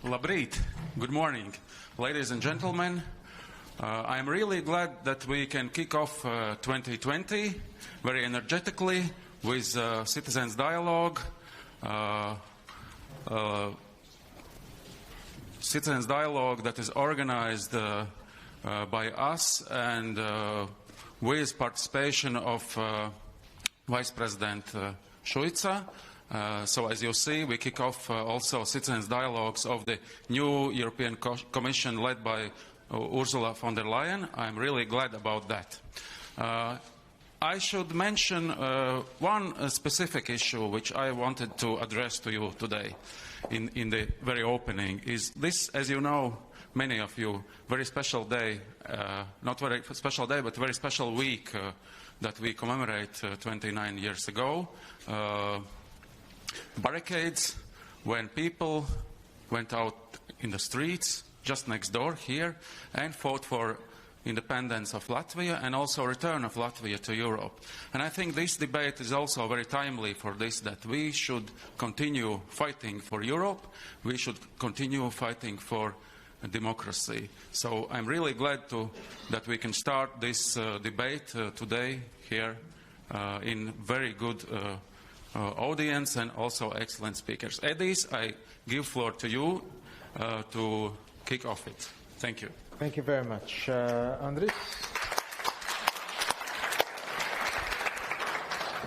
Labrīt. Good morning, ladies and gentlemen. I'm really glad that we can kick off 2020 very energetically with citizens' dialogue. Citizens' dialogue that is organized by us and with participation of Vice President Šuica. So as you see, we kick off also citizens' dialogues of the new European Commission led by Ursula von der Leyen. I'm really glad about that. I should mention one specific issue which I wanted to address to you today in the very opening. Is this, as you know, many of you, very special day, not very special day, but very special week that we commemorate 29 years ago. Barricades, when people went out in the streets just next door here and fought for independence of Latvia and also return of Latvia to Europe. And I think this debate is also very timely for this, that we should continue fighting for Europe, we should continue fighting for democracy. So I'm really glad that we can start this debate today here in very good audience and also excellent speakers. Edis, I give floor to you to kick off it. Thank you. Thank you very much. Andris?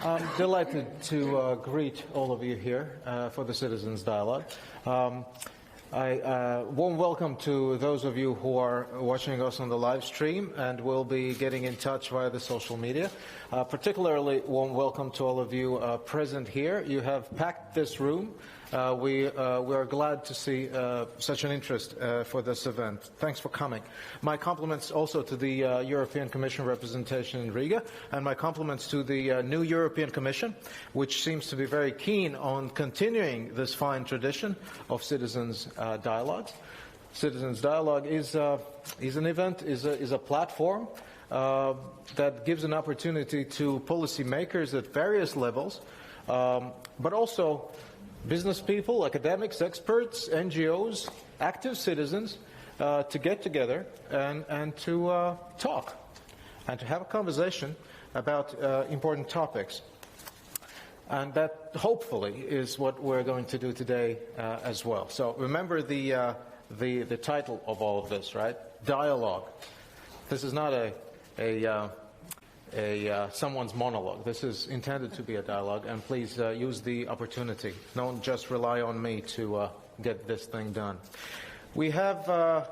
I'm delighted to greet all of you here for the Citizens' Dialogue. Warm welcome to those of you who are watching us on the live stream and will be getting in touch via the social media. Particularly warm welcome to all of you present here. You have packed this room. We are glad to see such an interest for this event. Thanks for coming. My compliments also to the European Commission representation in Riga, and my compliments to the new European Commission, which seems to be very keen on continuing this fine tradition of citizens' dialogue. Citizens' dialogue is an event, is a platform that gives an opportunity to policymakers at various levels, but also business people, academics, experts, NGOs, active citizens to get together and to talk and to have a conversation about important topics. And that hopefully is what we're going to do today as well. So remember the title of all of this, right? Dialogue. This is not someone's monologue. This is intended to be a dialogue, and please use the opportunity. Don't just rely on me to get this thing done. We have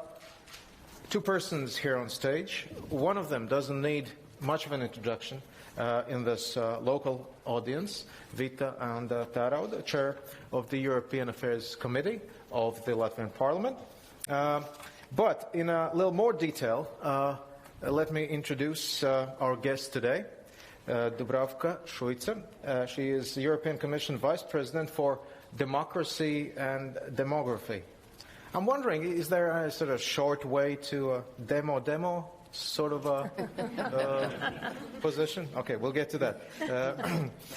two persons here on stage. One of them doesn't need much of an introduction in this local audience, Vita and Tērauda, chair of the European Affairs Committee of the Latvian Parliament. But in a little more detail, let me introduce our guest today, Dubravka Šuica. She is the European Commission Vice President for Democracy and Demography. I'm wondering, is there a sort of short way to demo sort of a position? Okay, we'll get to that.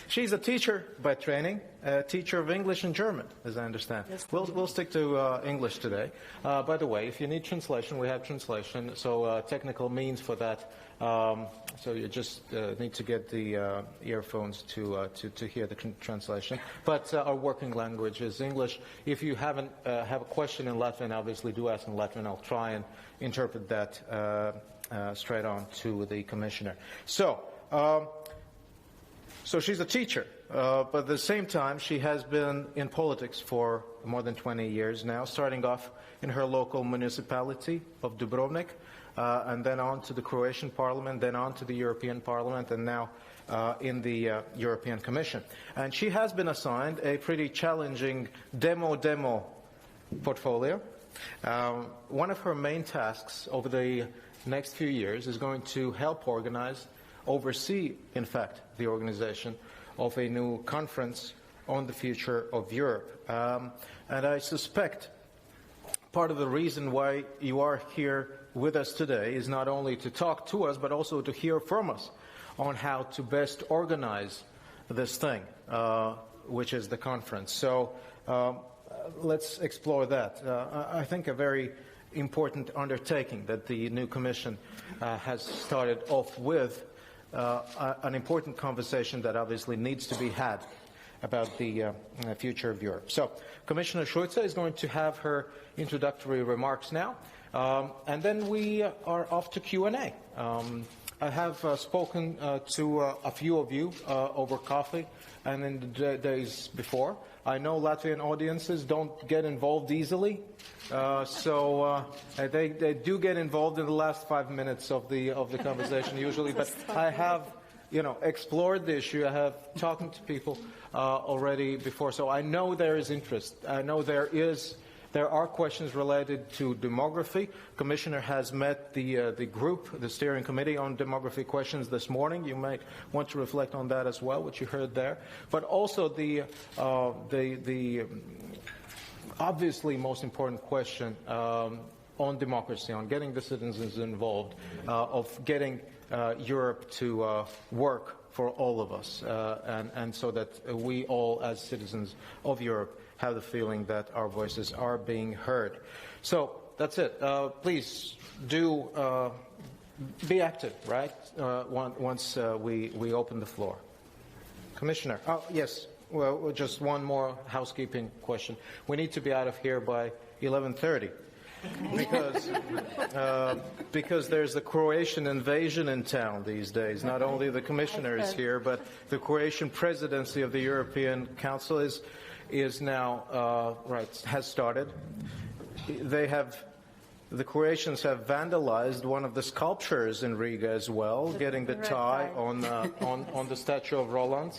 She's a teacher by training, a teacher of English and German, as I understand. Yes, we'll stick to English today. By the way, if you need translation, we have translation, so technical means for that. So you just need to get the earphones to hear the translation. But our working language is English. If you have a question in Latvian, obviously do ask in Latvian. I'll try and interpret that straight on to the commissioner. So she's a teacher, but at the same time she has been in politics for more than 20 years now, starting off in her local municipality of Dubrovnik, and then on to the Croatian Parliament, then on to the European Parliament, and now in the European Commission. And she has been assigned a pretty challenging demo portfolio. One of her main tasks over the next few years is going to help oversee, in fact, the organization of a new conference on the future of Europe. And I suspect part of the reason why you are here with us today is not only to talk to us, but also to hear from us on how to best organize this thing, which is the conference. So let's explore that. I think a very important undertaking that the new Commission has started off with, an important conversation that obviously needs to be had about the future of Europe. So, Commissioner Šuica is going to have her introductory remarks now, and then we are off to Q&A. I have spoken to a few of you over coffee and in the days before. I know Latvian audiences don't get involved easily, so they do get involved in the last 5 minutes of the conversation usually. But I have, explored the issue. I have talked to people already before, so I know there is interest. I know there are questions related to demography. Commissioner has met the group, the steering committee on demography questions this morning. You might want to reflect on that as well, what you heard there. But also the obviously most important question on democracy, on getting the citizens involved, of getting Europe to work for all of us, and so that we all as citizens of Europe have the feeling that our voices are being heard. So that's it. Please do be active, right, once we open the floor. Commissioner. Oh, yes. Well, just one more housekeeping question. We need to be out of here by 11:30. Because there's a Croatian invasion in town these days. Not only the Commissioner is here, but the Croatian presidency of the European Council is now has started. The Croatians have vandalized one of the sculptures in Riga as well, getting the tie on the statue of Roland.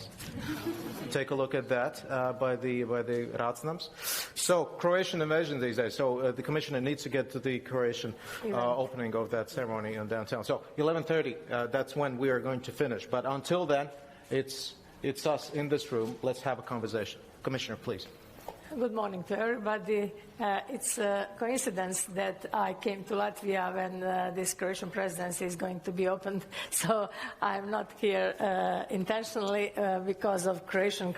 Take a look at that by the Racnams. So Croatian invasion these days. So the Commissioner needs to get to the Croatian opening of that ceremony in downtown. So 11:30. That's when we are going to finish. But until then, it's us in this room. Let's have a conversation. Commissioner, please. Good morning to everybody. It's a coincidence that I came to Latvia when this Croatian presidency is going to be opened, so I'm not here intentionally because of Croatian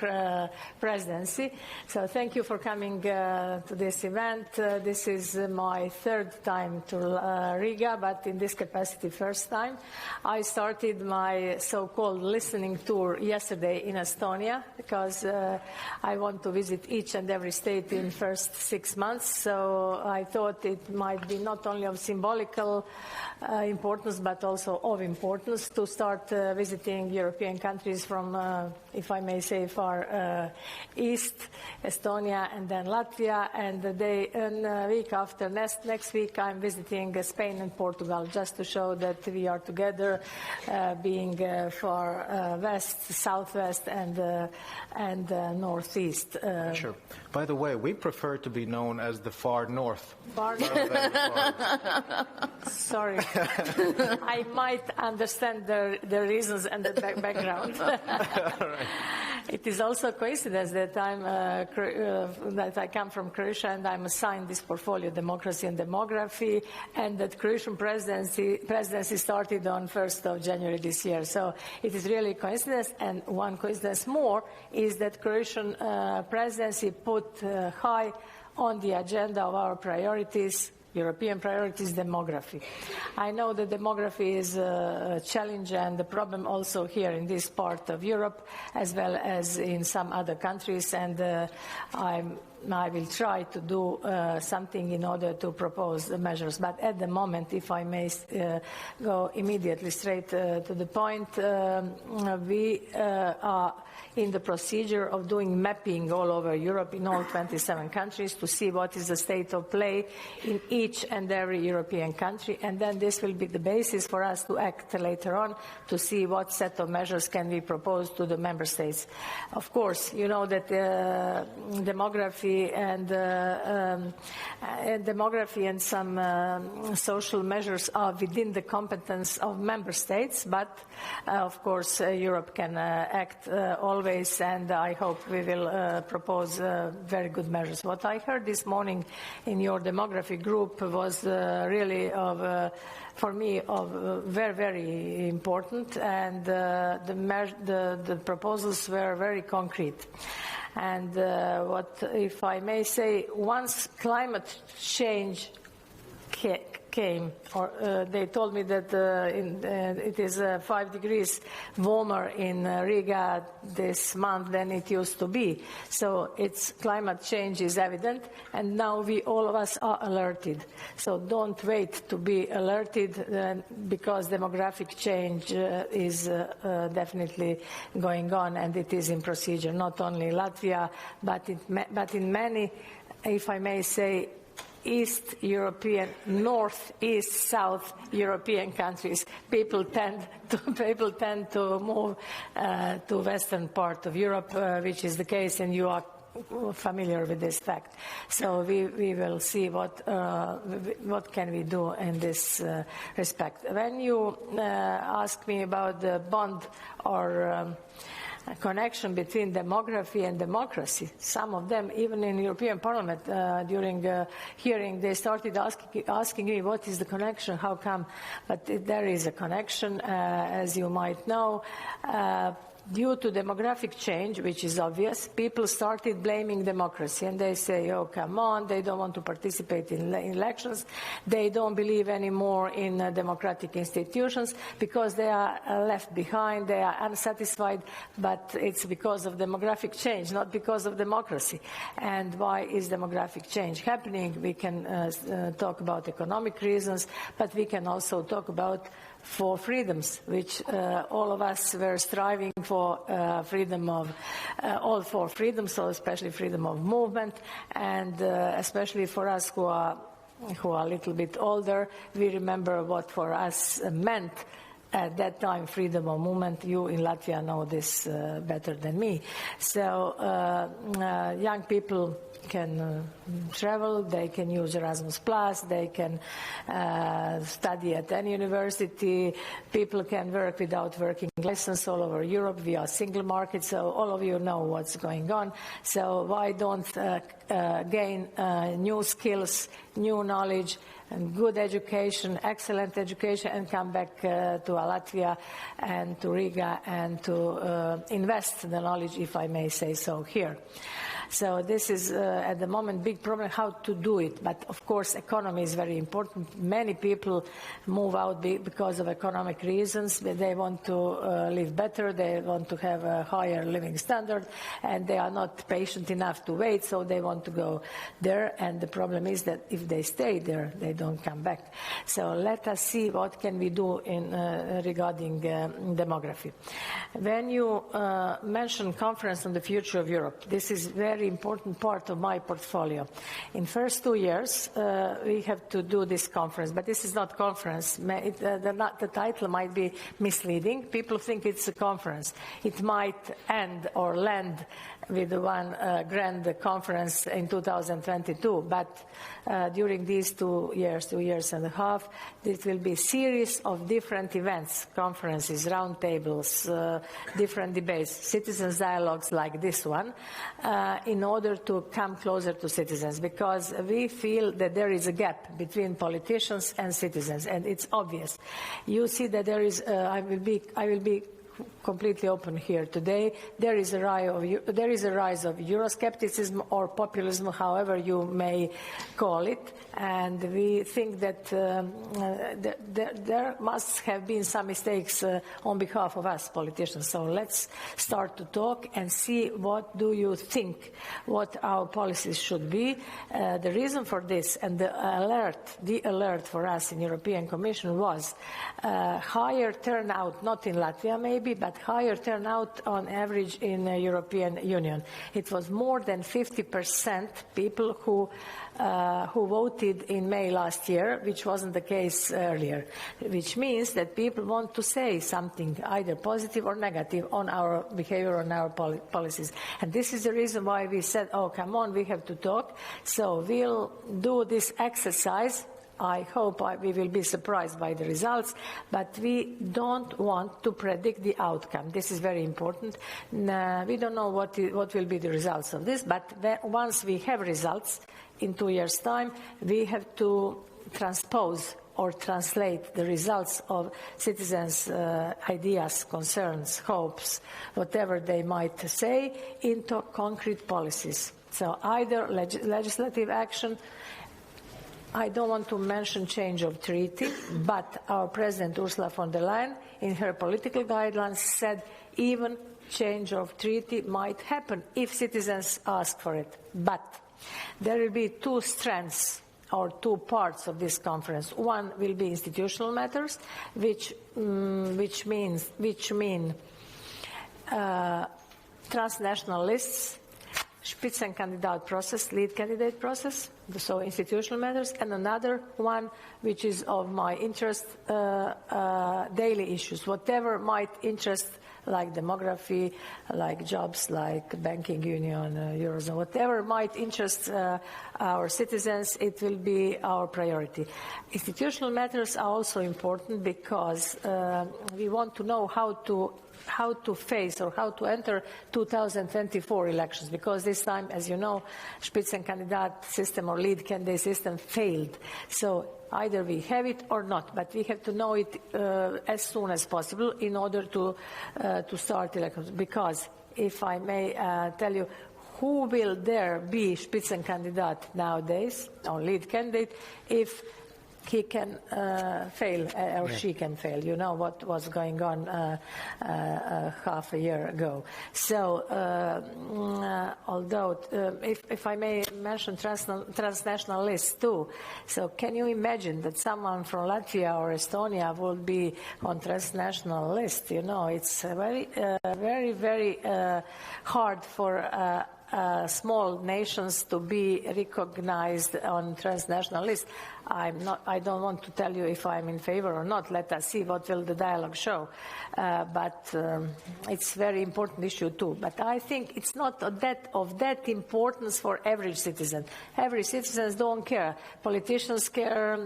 presidency. So thank you for coming to this event. This is my third time to Riga, but in this capacity first time. I started my so-called listening tour yesterday in Estonia because I want to visit each and every state in first 6 months. So I thought it might be not only of symbolical importance, but also of importance to start visiting European countries from, if I may say, far east, Estonia and then Latvia. And a week after, next week, I'm visiting Spain and Portugal, just to show that we are together, being far west, southwest, and northeast. Sure. By the way, we prefer to be known as the far north. Far north. Sorry. I might understand the reasons and the background. Right. It is also a coincidence that that I come from Croatia and I'm assigned this portfolio, Democracy and Demography, and that Croatian presidency started on 1st of January this year. So it is really a coincidence, and one coincidence more is that Croatian presidency put high on the agenda of our priorities, European priorities, demography. I know that demography is a challenge and a problem also here in this part of Europe, as well as in some other countries, and I will try to do something in order to propose the measures. But at the moment, if I may go immediately straight to the point, we are in the procedure of doing mapping all over Europe in all 27 countries to see what is the state of play in each and every European country, and then this will be the basis for us to act later on to see what set of measures can be proposed to the member states. Of course, you know that demography and some social measures are within the competence of member states, but of course Europe can act always, and I hope we will propose very good measures. What I heard this morning in your demography group was really for me very, very important, and the proposals were very concrete. And what, if I may say, once climate change came, or they told me that it is 5 degrees warmer in Riga this month than it used to be. So it's climate change is evident, and now all of us are alerted. So don't wait to be alerted because demographic change is definitely going on, and it is in procedure, not only Latvia, but in many, if I may say, East European, North, East, South European countries, people tend to move to western part of Europe, which is the case, and you are familiar with this fact. So we will see what can we do in this respect. When you ask me about the bond or connection between demography and democracy, some of them, even in European Parliament, during hearing, they started asking me what is the connection, how come? But there is a connection, as you might know. Due to demographic change, which is obvious, people started blaming democracy, and they say, oh, come on, they don't want to participate in elections, they don't believe anymore in democratic institutions because they are left behind, they are unsatisfied, but it's because of demographic change, not because of democracy. And why is demographic change happening? We can talk about economic reasons, but we can also talk about for freedoms, which all of us were striving for, freedom of, all for freedom, so especially freedom of movement, and especially for us who are a little bit older, we remember what for us meant at that time freedom of movement. You in Latvia know this better than me. So young people can travel, they can use Erasmus+, they can study at any university, people can work without working license all over Europe. We are single market, so all of you know what's going on. So why don't gain new skills, new knowledge, and good education, excellent education, and come back to Latvia and to Riga and to invest the knowledge, if I may say so, here. So this is at the moment big problem how to do it, but of course economy is very important. Many people move out because of economic reasons. They want to live better, they want to have a higher living standard, and they are not patient enough to wait, so they want to go there, and the problem is that if they stay there, they don't come back. So let us see what can we do in regarding demography. When you mention conference on the future of Europe, this is very important part of my portfolio. In first 2 years, we have to do this conference, but this is not conference. The title might be misleading. People think it's a conference. It might end or land with one grand conference in 2022, but during these 2 years and a half, it will be a series of different events, conferences, roundtables, different debates, citizens' dialogues like this one, in order to come closer to citizens, because we feel that there is a gap between politicians and citizens, and it's obvious. You see that there is, I will be completely open here today. There is a rise of Euroscepticism or populism, however you may call it, and we think that there must have been some mistakes on behalf of us politicians. So let's start to talk and see what do you think, what our policies should be. The reason for this and the alert for us in European Commission was higher turnout, not in Latvia maybe, but higher turnout on average in the European Union. It was more than 50% people who voted in May last year, which wasn't the case earlier, which means that people want to say something, either positive or negative, on our behavior, on our policies. And this is the reason why we said, oh, come on, we have to talk. So we'll do this exercise. I hope we will be surprised by the results, but we don't want to predict the outcome. This is very important. We don't know what will be the results of this, but once we have results in 2 years' time, we have to transpose or translate the results of citizens' ideas, concerns, hopes, whatever they might say, into concrete policies. So either legislative action. I don't want to mention change of treaty, but our President Ursula von der Leyen, in her political guidelines, said even change of treaty might happen if citizens ask for it. But there will be two strands or two parts of this conference. One will be institutional matters, which mean transnational lists, Spitzenkandidat process, lead candidate process, so institutional matters, and another one which is of my interest, daily issues, whatever might interest, like demography, like jobs, like banking union, Eurozone, whatever might interest our citizens, it will be our priority. Institutional matters are also important because we want to know how to face or how to enter 2024 elections, because this time, as you know, Spitzenkandidat system or lead candidate system failed. So either we have it or not, but we have to know it as soon as possible in order to start elections. Because if I may tell you, who will there be Spitzenkandidat nowadays, or lead candidate, if he can fail or she can fail? You know what was going on half a year ago. So although, if I may mention transnational lists too, so can you imagine that someone from Latvia or Estonia will be on transnational list? You know, it's very, very hard for small nations to be recognized on transnational lists. I don't want to tell you if I'm in favor or not. Let us see what will the dialogue show. But it's a very important issue too. But I think it's not of that importance for average citizen. Average citizens don't care. Politicians care,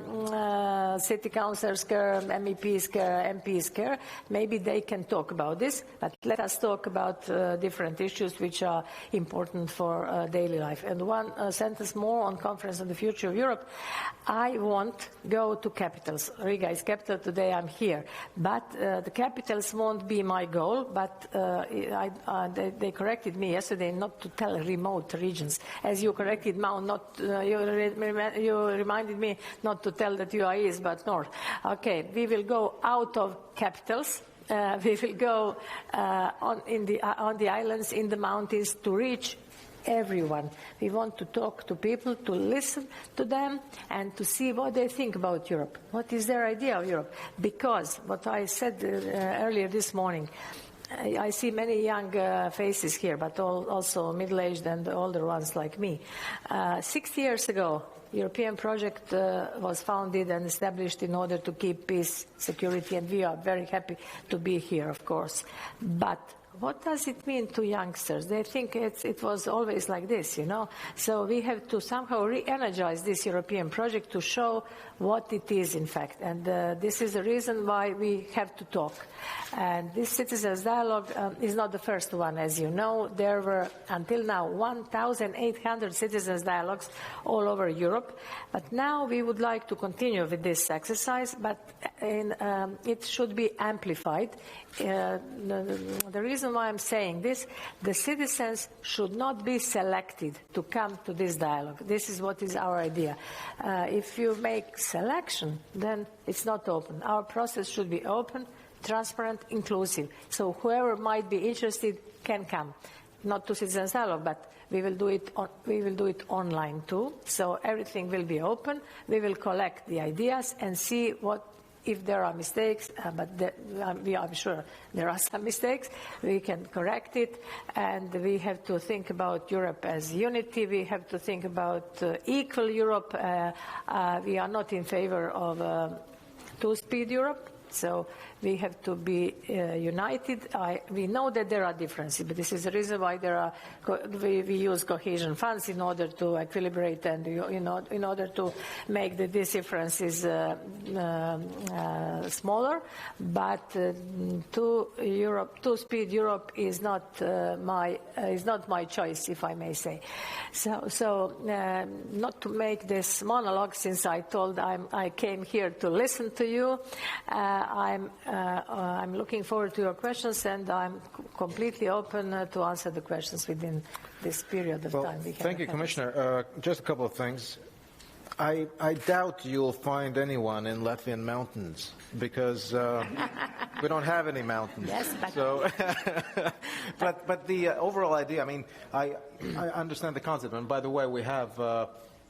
city councillors care, MEPs care, MPs care. Maybe they can talk about this, but let us talk about different issues which are important for daily life. And one sentence more on Conference on the Future of Europe. I won't go to capitals. Riga is capital, today I'm here. But the capitals won't be my goal, but they corrected me yesterday not to tell remote regions. As you corrected now, you reminded me not to tell that UAE is but north. Okay, we will go out of capitals. We will go on the islands, in the mountains, to reach everyone. We want to talk to people, to listen to them, and to see what they think about Europe. What is their idea of Europe? Because what I said earlier this morning, I see many young faces here, but also middle-aged and older ones like me. 60 years ago, European project was founded and established in order to keep peace, security, and we are very happy to be here, of course. But what does it mean to youngsters? They think it was always like this, you know. So we have to somehow re-energize this European project to show what it is, in fact. And this is the reason why we have to talk. And this citizens' dialogue is not the first one, as you know. There were, until now, 1,800 citizens' dialogues all over Europe. But now we would like to continue with this exercise, but it should be amplified. The reason why I'm saying this, the citizens should not be selected to come to this dialogue. This is what is our idea. If you make selection, then it's not open. Our process should be open, transparent, inclusive. So whoever might be interested can come. Not to citizens' dialogue, but we will do it online too. So everything will be open. We will collect the ideas and see if there are mistakes, but I'm sure there are some mistakes, we can correct it. And we have to think about Europe as unity. We have to think about equal Europe. We are not in favor of two-speed Europe. So we have to be united. We know that there are differences, but this is the reason why we use cohesion funds in order to equilibrate and in order to make these differences smaller. But two-speed Europe is not my choice, if I may say. So not to make this monologue, since I told I came here to listen to you. I'm looking forward to your questions, and I'm completely open to answer the questions within this period of time. Thank you, Commissioner. Just a couple of things. I doubt you'll find anyone in Latvian mountains because we don't have any mountains. Yes, but so, but the overall idea. I mean, I understand the concept. And by the way, we have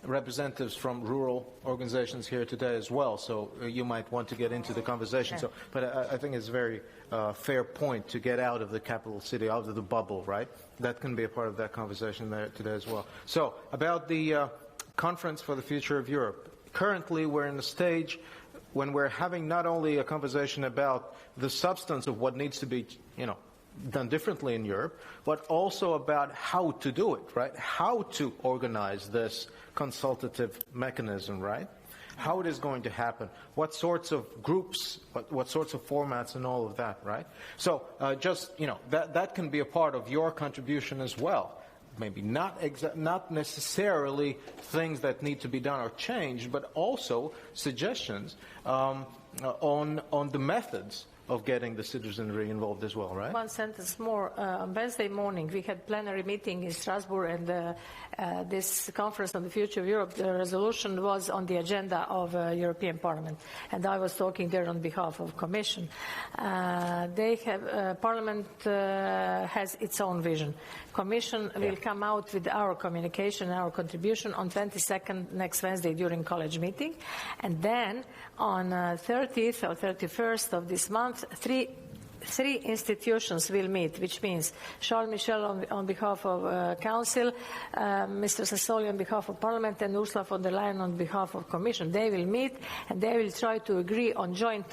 representatives from rural organizations here today as well. So you might want to get into the conversation. So, but I think it's a very fair point to get out of the capital city, out of the bubble, right? That can be a part of that conversation there today as well. So about the Conference for the Future of Europe. Currently, we're in a stage when we're having not only a conversation about the substance of what needs to be, done differently in Europe, but also about how to do it, right? How to organize this consultative mechanism, right? How it is going to happen, what sorts of groups, what sorts of formats and all of that, right? So that can be a part of your contribution as well. Maybe not necessarily things that need to be done or changed, but also suggestions on the methods of getting the citizenry involved as well, right? One sentence more. On Wednesday morning, we had plenary meeting in Strasbourg, and this conference on the future of Europe, the resolution was on the agenda of European Parliament, and I was talking there on behalf of Commission. Parliament has its own vision. Commission will come out with our communication, our contribution on 22nd next Wednesday during college meeting, and then on 30th or 31st of this month, three institutions will meet, which means Charles Michel on behalf of Council, Mr. Sassoli on behalf of Parliament, and Ursula von der Leyen on behalf of Commission. They will meet and they will try to agree on joint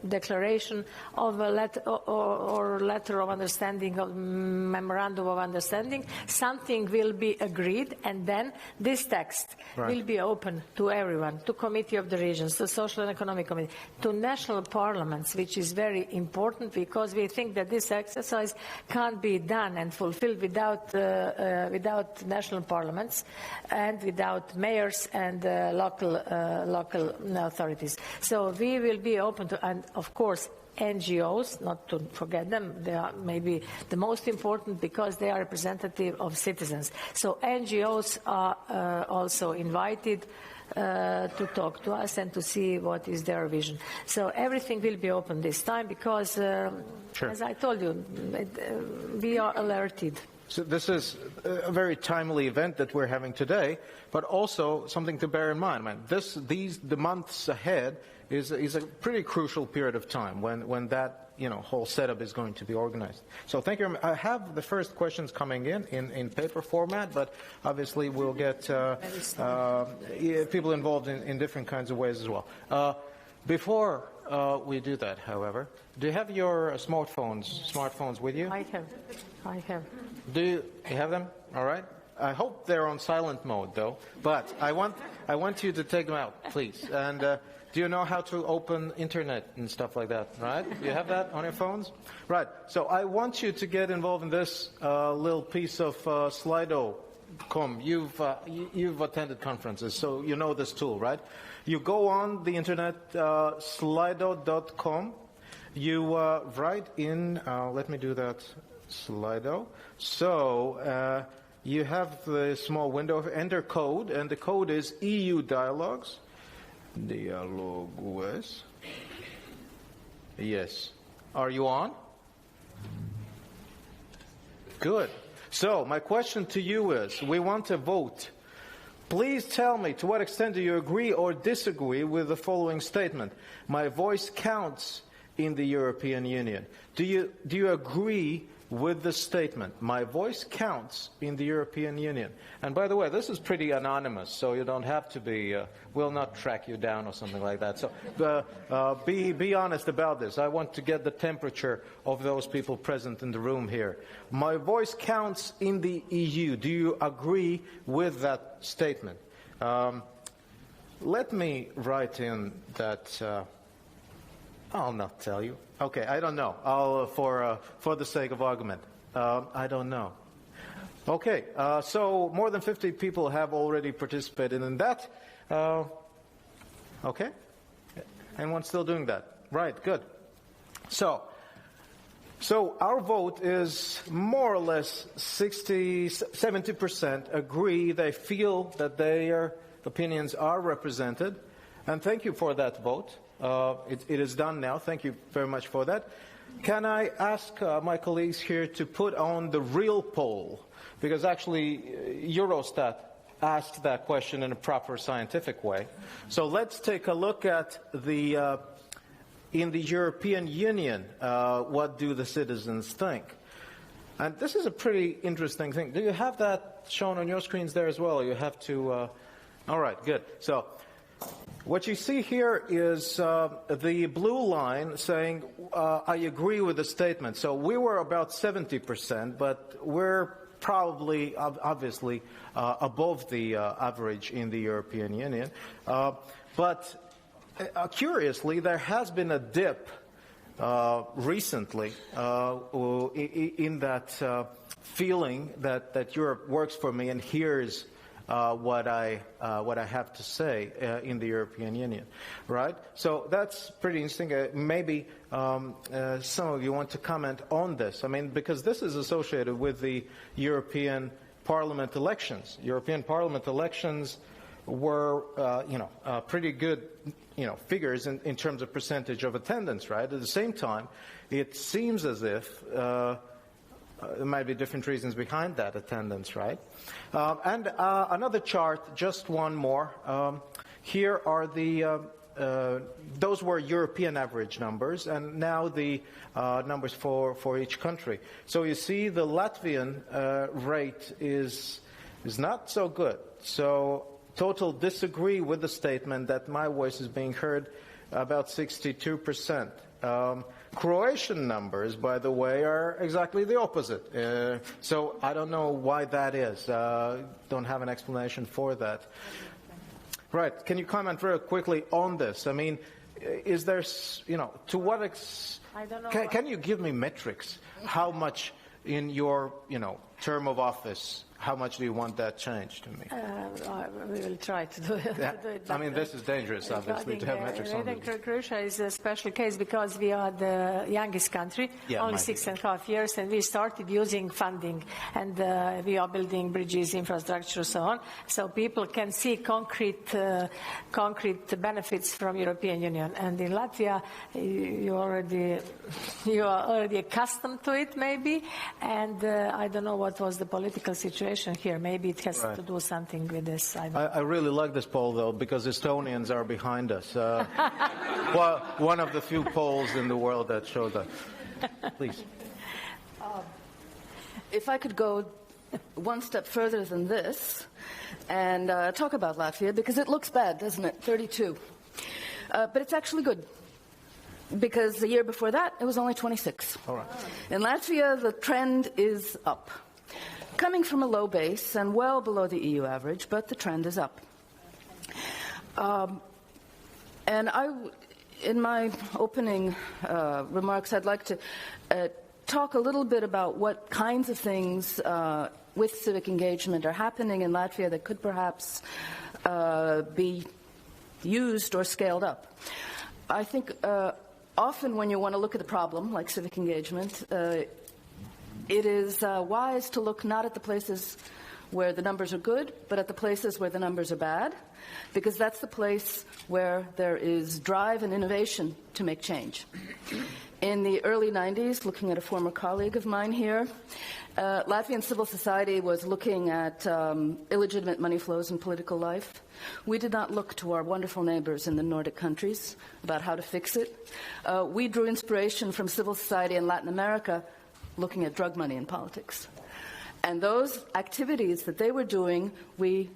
declaration of a letter of understanding, of memorandum of understanding. Something will be agreed, and then this text will be open to everyone, to Committee of the Regions, to Social and Economic Committee, to national parliaments, which is very important, because we think that this exercise can't be done and fulfilled without national parliaments and without mayors and local authorities. So we will be open to, and of course, NGOs, not to forget them, they are maybe the most important because they are representative of citizens. So NGOs are also invited to talk to us and to see what is their vision. So everything will be open this time because, as I told you, we are alerted. So this is a very timely event that we're having today, but also something to bear in mind. The months ahead is a pretty crucial period of time when that whole setup is going to be organized. So thank you. I have the first questions coming in paper format, but obviously we'll get people involved in different kinds of ways as well. Before we do that, however, do you have your smartphones with you? I have. Do you have them? All right. I hope they're on silent mode, though. But I want you to take them out, please. And do you know how to open internet and stuff like that? Right? Do you have that on your phones? Right. So I want you to get involved in this little piece of Slido.com. You've attended conferences, so you know this tool, right? You go on the internet, Slido.com. You write in. Let me do that. Slido. So you have the small window of enter code, and the code is EU Dialogues. Dialogues. Yes. Are you on? Good. So my question to you is, we want to vote. Please tell me, to what extent do you agree or disagree with the following statement? My voice counts in the European Union. Do you agree with the statement, "My voice counts in the European Union." And by the way, this is pretty anonymous, so you don't have to be, we'll not track you down or something like that. So be honest about this. I want to get the temperature of those people present in the room here. My voice counts in the EU. Do you agree with that statement? Let me write in that, I'll not tell you. Okay, I don't know. I'll, for the sake of argument, I don't know. Okay, so more than 50 people have already participated in that. Okay, anyone still doing that? Right, good. So our vote is more or less 70% agree. They feel that their opinions are represented, and thank you for that vote. It is done now. Thank you very much for that. Can I ask my colleagues here to put on the real poll? Because actually Eurostat asked that question in a proper scientific way. So let's take a look at the in the European Union, what do the citizens think? And this is a pretty interesting thing. Do you have that shown on your screens there as well? Or you have to... all right, good. So what you see here is the blue line saying, I agree with the statement. So we were about 70%, but we're probably, obviously, above the average in the European Union. But curiously, there has been a dip recently in that feeling that Europe works for me and hears what I have to say in the European Union, right? So that's pretty interesting. Maybe some of you want to comment on this. I mean, because this is associated with the European Parliament elections. European Parliament elections were, pretty good, figures in terms of percentage of attendance, right? At the same time, it seems as if there might be different reasons behind that attendance, right? And another chart, just one more. Here are the, those were European average numbers, and now the numbers for each country. So you see the Latvian rate is not so good. So total disagree with the statement that my voice is being heard, about 62%. Croatian numbers, by the way, are exactly the opposite. So I don't know why that is. Don't have an explanation for that. Right. Can you comment very quickly on this? I mean, is there, to what I don't know. Can you give me metrics? How much in your, term of office, how much do you want that changed to me? We will try to do it. Yeah. I mean, this is dangerous, obviously, to have metrics on I think this. Croatia is a special case because we are the youngest country, only 6.5 years, and we started using funding, and we are building bridges, infrastructure, so on. So people can see concrete benefits from European Union. And in Latvia, you are already accustomed to it, maybe. And I don't know what was the political situation here. Maybe it has to do something with this. I really like this poll, though, because Estonians are behind us. Well, one of the few polls in the world that show that. Please. If I could go one step further than this and talk about Latvia, because it looks bad, doesn't it? 32. But it's actually good, because the year before that, it was only 26. All right. In Latvia, the trend is up. Coming from a low base and well below the EU average, but the trend is up. And in my opening remarks, I'd like to talk a little bit about what kinds of things with civic engagement are happening in Latvia that could perhaps be used or scaled up. I think often when you want to look at a problem like civic engagement, it is wise to look not at the places where the numbers are good, but at the places where the numbers are bad, because that's the place where there is drive and innovation to make change. In the early 90s, looking at a former colleague of mine here, Latvian civil society was looking at illegitimate money flows in political life. We did not look to our wonderful neighbors in the Nordic countries about how to fix it. We drew inspiration from civil society in Latin America looking at drug money in politics. And those activities that they were doing, we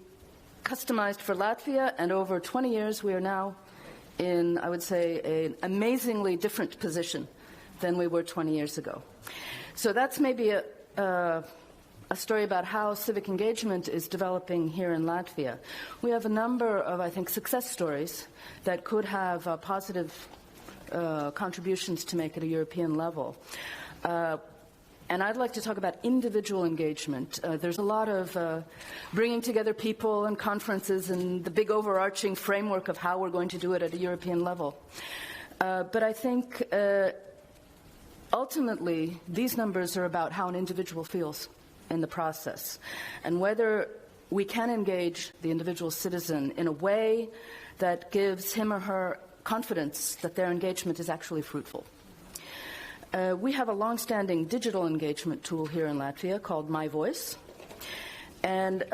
customized for Latvia, and over 20 years we are now in, I would say, an amazingly different position than we were 20 years ago. So that's maybe a story about how civic engagement is developing here in Latvia. We have a number of, I think, success stories that could have positive contributions to make at a European level. And I'd like to talk about individual engagement. There's a lot of bringing together people and conferences and the big overarching framework of how we're going to do it at a European level. But I think ultimately these numbers are about how an individual feels in the process and whether we can engage the individual citizen in a way that gives him or her confidence that their engagement is actually fruitful. We have a long-standing digital engagement tool here in Latvia called My Voice. And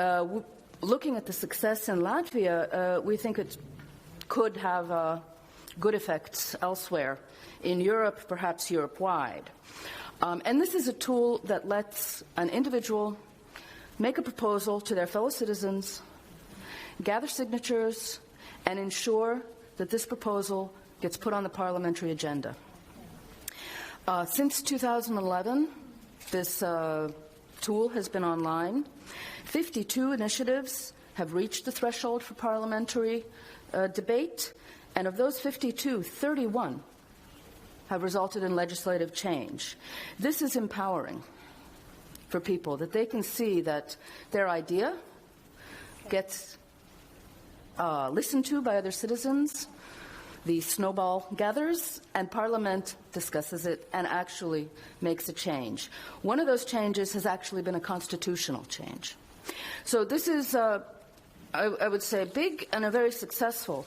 looking at the success in Latvia, we think it could have good effects elsewhere, in Europe, perhaps Europe-wide. And this is a tool that lets an individual make a proposal to their fellow citizens, gather signatures, and ensure that this proposal gets put on the parliamentary agenda. Since 2011, this tool has been online. 52 initiatives have reached the threshold for parliamentary debate, and of those 52, 31 have resulted in legislative change. This is empowering for people, that they can see that their idea gets listened to by other citizens, the snowball gathers, and Parliament discusses it and actually makes a change. One of those changes has actually been a constitutional change. So this is, I would say, a big and a very successful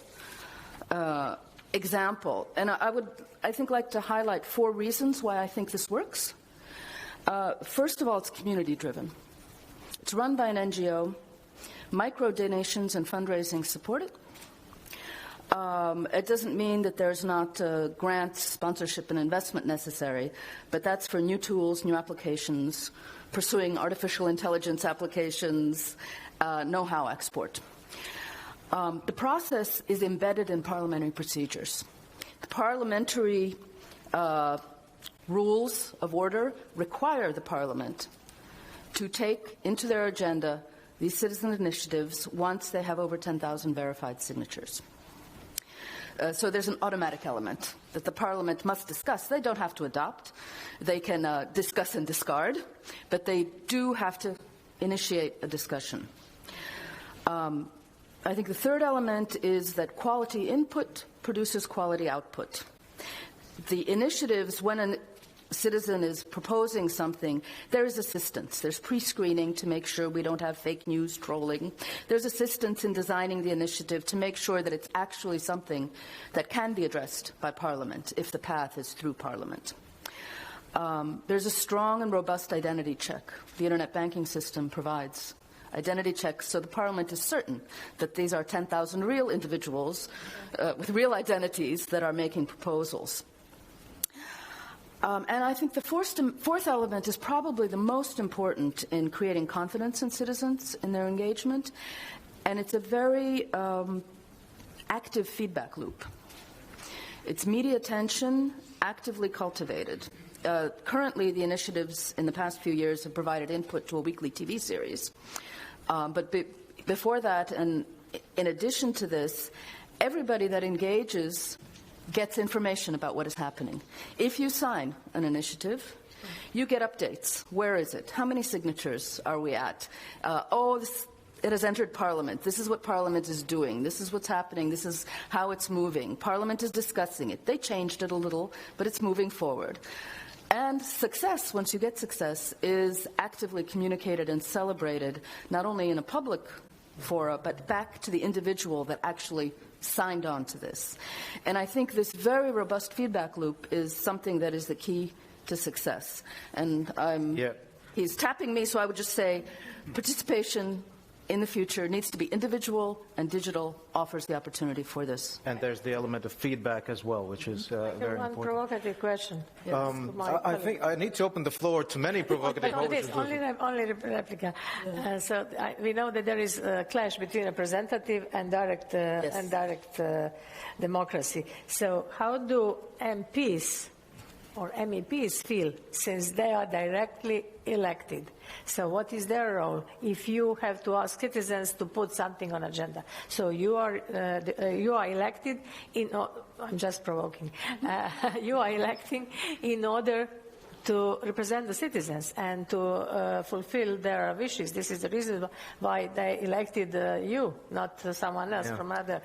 example. And I think, like to highlight 4 reasons why I think this works. First of all, it's community-driven. It's run by an NGO. Micro-donations and fundraising support it. It doesn't mean that there's not grants, sponsorship, and investment necessary, but that's for new tools, new applications, pursuing artificial intelligence applications, know-how export. The process is embedded in parliamentary procedures. The parliamentary rules of order require the Parliament to take into their agenda these citizen initiatives once they have over 10,000 verified signatures. So there's an automatic element that the Parliament must discuss. They don't have to adopt. They can discuss and discard, but they do have to initiate a discussion. I think the third element is that quality input produces quality output. The initiatives, when a citizen is proposing something, there is assistance. There's pre-screening to make sure we don't have fake news trolling. There's assistance in designing the initiative to make sure that it's actually something that can be addressed by Parliament if the path is through Parliament. There's a strong and robust identity check. The Internet banking system provides identity checks, so the Parliament is certain that these are 10,000 real individuals with real identities that are making proposals. And I think the fourth element is probably the most important in creating confidence in citizens in their engagement, and it's a very active feedback loop. It's media attention actively cultivated. Currently, the initiatives in the past few years have provided input to a weekly TV series. But before that, and in addition to this, everybody that engages gets information about what is happening. If you sign an initiative, you get updates. Where is it? How many signatures are we at? It has entered Parliament. This is what Parliament is doing. This is what's happening. This is how it's moving. Parliament is discussing it. They changed it a little, but it's moving forward. And success, once you get success, is actively communicated and celebrated, not only in a public fora, but back to the individual that actually signed on to this. And I think this very robust feedback loop is something that is the key to success. And he's tapping me, so I would just say participation, in the future needs to be individual, and digital offers the opportunity for this. And there's the element of feedback as well, which is very important. One provocative question. I think I need to open the floor to many provocative questions. Only replica. We know that there is a clash between representative and direct democracy. So how do MPs or MEPs feel since they are directly elected? So what is their role if you have to ask citizens to put something on agenda? So you are elected I'm just provoking. You are electing in order to represent the citizens and to fulfill their wishes. This is the reason why they elected you, not someone else from other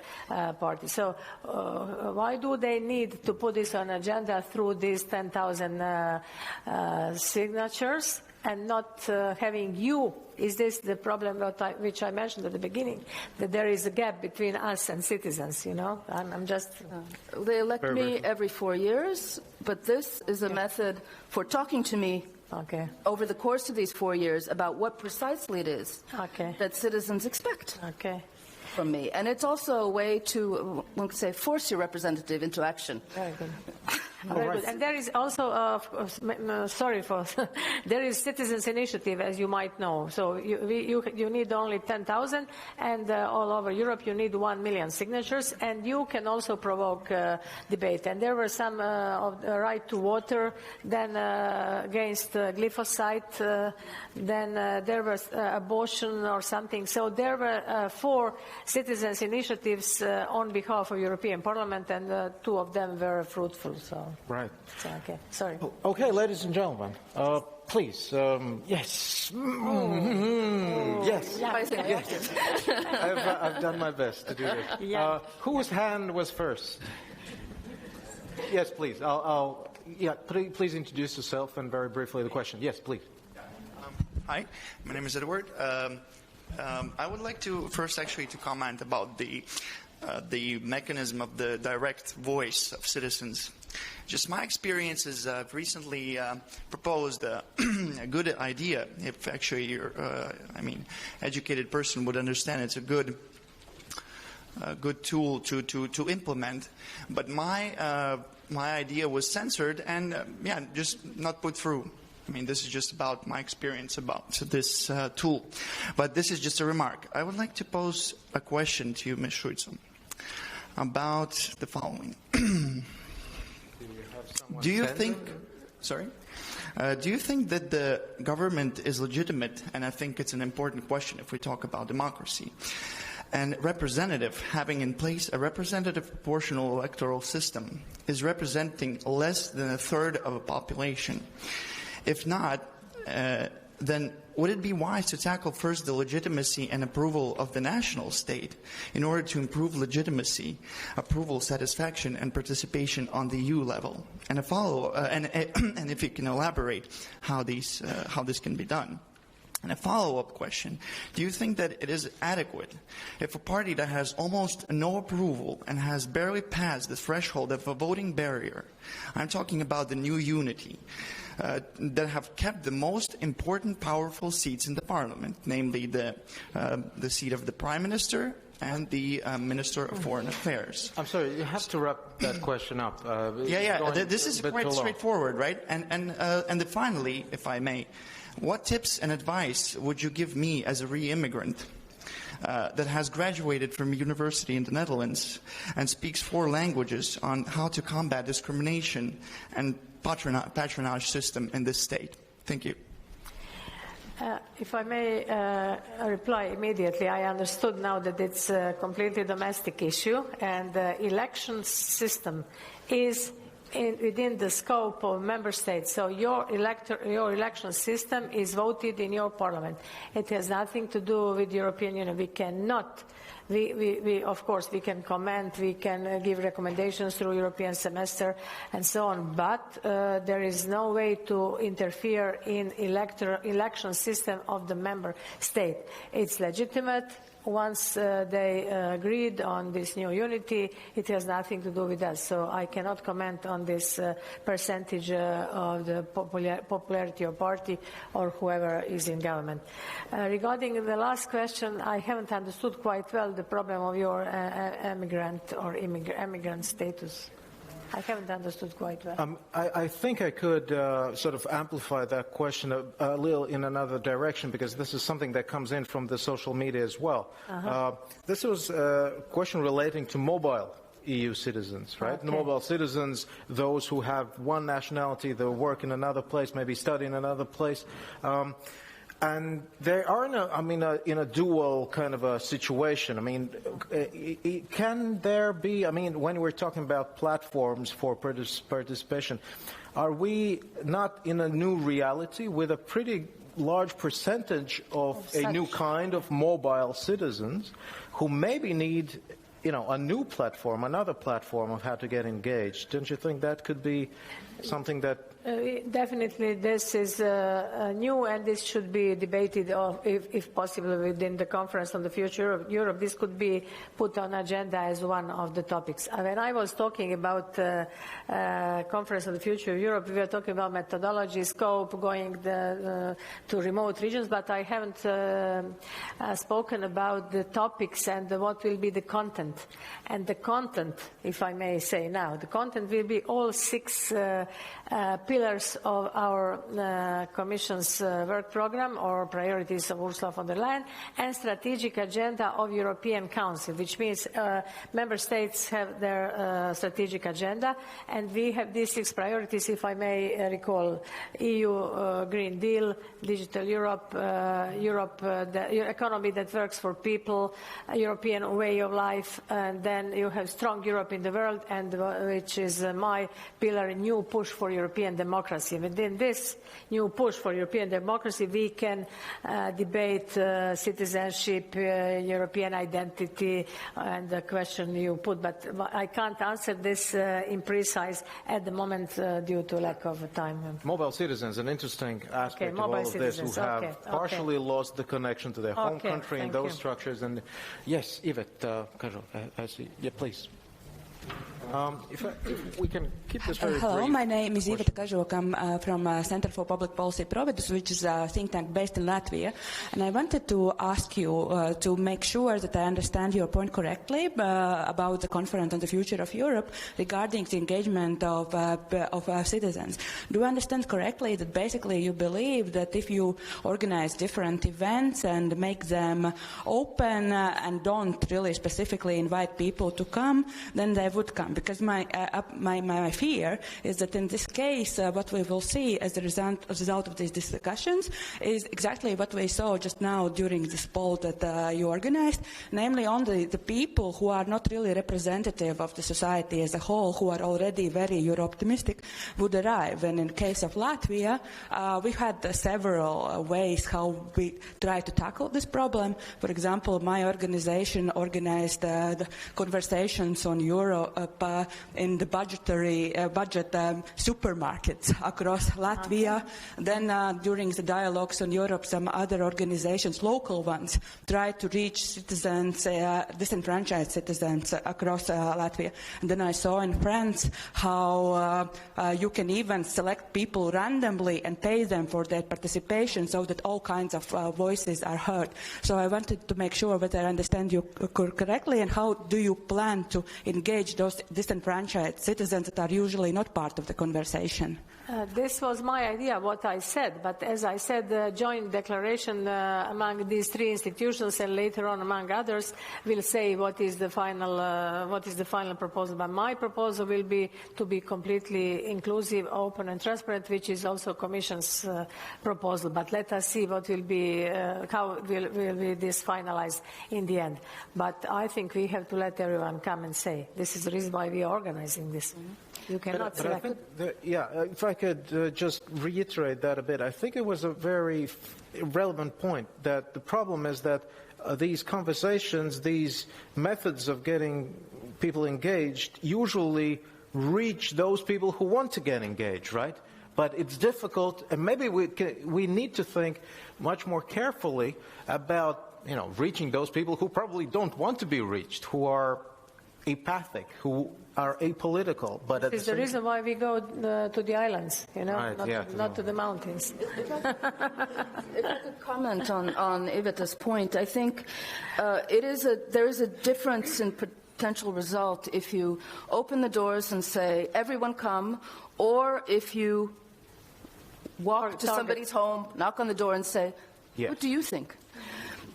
party. So why do they need to put this on agenda through these 10,000 signatures and not having you? Is this the problem which I mentioned at the beginning, that there is a gap between us and citizens, you know? I'm just... They elect me every 4 years, but this is a method for talking to me over the course of these 4 years about what precisely it is that citizens expect from me. And it's also a way to, one could say, force your representative into action. Very good. Very good. And there is also, there is citizens' initiative, as you might know. So you need only 10,000, and all over Europe you need 1 million signatures, and you can also provoke debate. And there were some of the right to water, then against glyphosate, then there was abortion or something. So there were 4 citizens' initiatives on behalf of European Parliament, and 2 of them were fruitful. So. Right. Okay. Sorry. Okay, ladies and gentlemen, please. Yes. Yes. Yes. I've done my best to do this. Whose hand was first? Yes, please. Please introduce yourself and very briefly the question. Yes, please. Hi, my name is Edward. I would like to first actually to comment about the mechanism of the direct voice of citizens. Just my experience is I've recently proposed a good idea. If actually you're, educated person would understand it's a good tool to implement. But my idea was censored and just not put through. I mean, this is just about my experience about this tool. But this is just a remark. I would like to pose a question to you, Ms. Šuica, about the following. Do you think that the government is legitimate? And I think it's an important question if we talk about democracy. And representative, having in place a representative proportional electoral system, is representing less than a third of a population. If not, then would it be wise to tackle first the legitimacy and approval of the national state in order to improve legitimacy, approval, satisfaction, and participation on the EU level? And and if you can elaborate how this can be done. And a follow-up question, do you think that it is adequate if a party that has almost no approval and has barely passed the threshold of a voting barrier, I'm talking about the New Unity, that have kept the most important powerful seats in the parliament, namely the seat of the Prime Minister and the Minister of Foreign Affairs. I'm sorry, you have to wrap that question up. This is quite straightforward, right? And finally, if I may, what tips and advice would you give me as a re-immigrant that has graduated from university in the Netherlands and speaks 4 languages on how to combat discrimination and patronage system in this state? Thank you. If I may reply immediately, I understood now that it's a completely domestic issue, and the election system is within the scope of member states. So your election system is voted in your parliament. It has nothing to do with the European Union. We cannot. We of course, we can comment, we can give recommendations through European semester and so on, but there is no way to interfere in election system of the member state. It's legitimate once they agreed on this new unity, it has nothing to do with us. So I cannot comment on this percentage of the popularity of party or whoever is in government. Regarding the last question, I haven't understood quite well the problem of your immigrant or immigrant status. I haven't understood quite well. I think I could sort of amplify that question a little in another direction, because this is something that comes in from the social media as well. This was a question relating to mobile EU citizens, right? Okay. Mobile citizens, those who have one nationality, they work in another place, maybe study in another place. And they are in a dual kind of a situation. I mean, can there be, I mean, when we're talking about platforms for participation, are we not in a new reality with a pretty large percentage of a new kind of mobile citizens who maybe need, a new platform, another platform of how to get engaged? Don't you think that could be something that... Definitely, this is new, and this should be debated, if possible, within the Conference on the Future of Europe. This could be put on agenda as one of the topics. When I was talking about Conference on the Future of Europe, we were talking about methodology, scope, going to remote regions, but I haven't spoken about the topics and what will be the content. And the content, if I may say now, the content will be all 6 pillars of our Commission's work program or priorities of Ursula von der Leyen, and strategic agenda of European Council, which means member states have their strategic agenda, and we have these 6 priorities, if I may recall: EU Green Deal, Digital Europe, the economy that works for people, European way of life, and then you have strong Europe in the world, and which is my pillar, new push for European democracy. Within this new push for European democracy, we can debate citizenship, European identity, and the question you put, but I can't answer this in precise at the moment due to lack of time. Mobile citizens, an interesting aspect of all of this, who have partially lost the connection to their home country and those structures. And yes, Iveta, I see. Yeah, please. If we can keep this very brief. Hello, my name is Vita. I'm from Center for Public Policy Providence, which is a think tank based in Latvia. And I wanted to ask you to make sure that I understand your point correctly about the Conference on the Future of Europe regarding the engagement of citizens. Do I understand correctly that basically you believe that if you organize different events and make them open and don't really specifically invite people to come, then they would come? Because my fear is that in this case, what we will see as a result of these discussions is exactly what we saw just now during this poll that you organized, namely only the people who are not really representative of the society as a whole, who are already very Euro-optimistic, would arrive. And in the case of Latvia, we had several ways how we try to tackle this problem. For example, my organization organized the conversations on Europe in the budget supermarkets across Latvia. Then during the dialogues on Europe, some other organizations, local ones, tried to reach citizens, disenfranchised citizens across Latvia. And then I saw in France how you can even select people randomly and pay them for their participation so that all kinds of voices are heard. So I wanted to make sure that I understand you correctly, and how do you plan to engage those disenfranchised citizens that are usually not part of the conversation? This was my idea, what I said, but as I said, the joint declaration among these 3 institutions, and later on among others, will say what is the final proposal. But my proposal will be to be completely inclusive, open and transparent, which is also Commission's proposal. But let us see what will be, how will be this finalized in the end. But I think we have to let everyone come and say. This is the reason why we are organizing this. You cannot but I think if I could just reiterate that a bit, I think it was a very relevant point, that the problem is that these conversations, these methods of getting people engaged usually reach those people who want to get engaged, right? But it's difficult, and maybe we need to think much more carefully about reaching those people who probably don't want to be reached, who are apathic, who are apolitical. But this is the reason why we go to the islands, right, not to the mountains. If I could comment on Vita's point, I think there is a difference in potential result if you open the doors and say, everyone come, or if you walk to somebody's home, knock on the door and say, what do you think?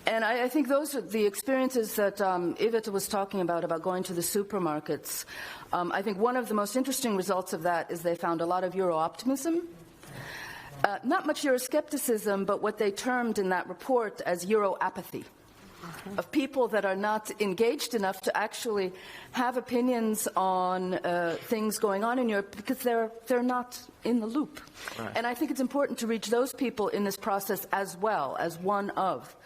And I think those are the experiences that Vita was talking about going to the supermarkets. I think one of the most interesting results of that is they found a lot of Euro-optimism. Not much Euroscepticism, but what they termed in that report as Euro-apathy. Of people that are not engaged enough to actually have opinions on things going on in Europe because they're not in the loop. Right. And I think it's important to reach those people in this process as well, as one of.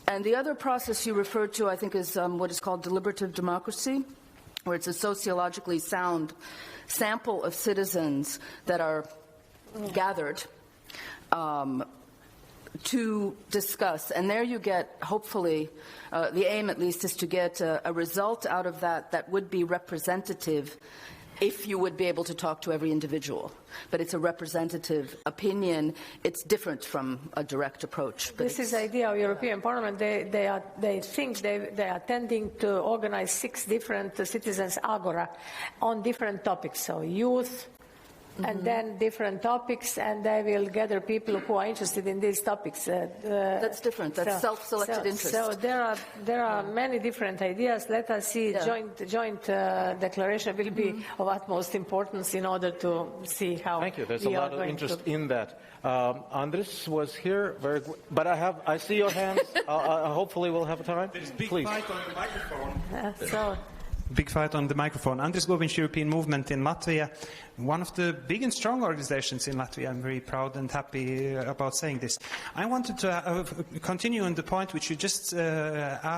And the other process you referred to, I think, is what is called deliberative democracy, where it's a sociologically sound sample of citizens that are gathered to discuss. And there you get, hopefully, the aim at least is to get a result out of that would be representative if you would be able to talk to every individual. But it's a representative opinion. It's different from a direct approach. But this is the idea of European Parliament. They think they are tending to organize 6 different citizens' agora on different topics. So youth, and then different topics, and they will gather people who are interested in these topics. That's different. That's self-selected interest. So there are many different ideas. Let us see. Joint declaration will be of utmost importance in order to see how. Thank you. There's a lot of interest in that. Andres was here, but I see your hands. Hopefully, we'll have time. There's a big Please. fight on the microphone. Big fight on the microphone. Andris Goviņš, European Movement in Latvia, one of the big and strong organizations in Latvia. I'm very proud and happy about saying this. I wanted to continue on the point which you just mentioned,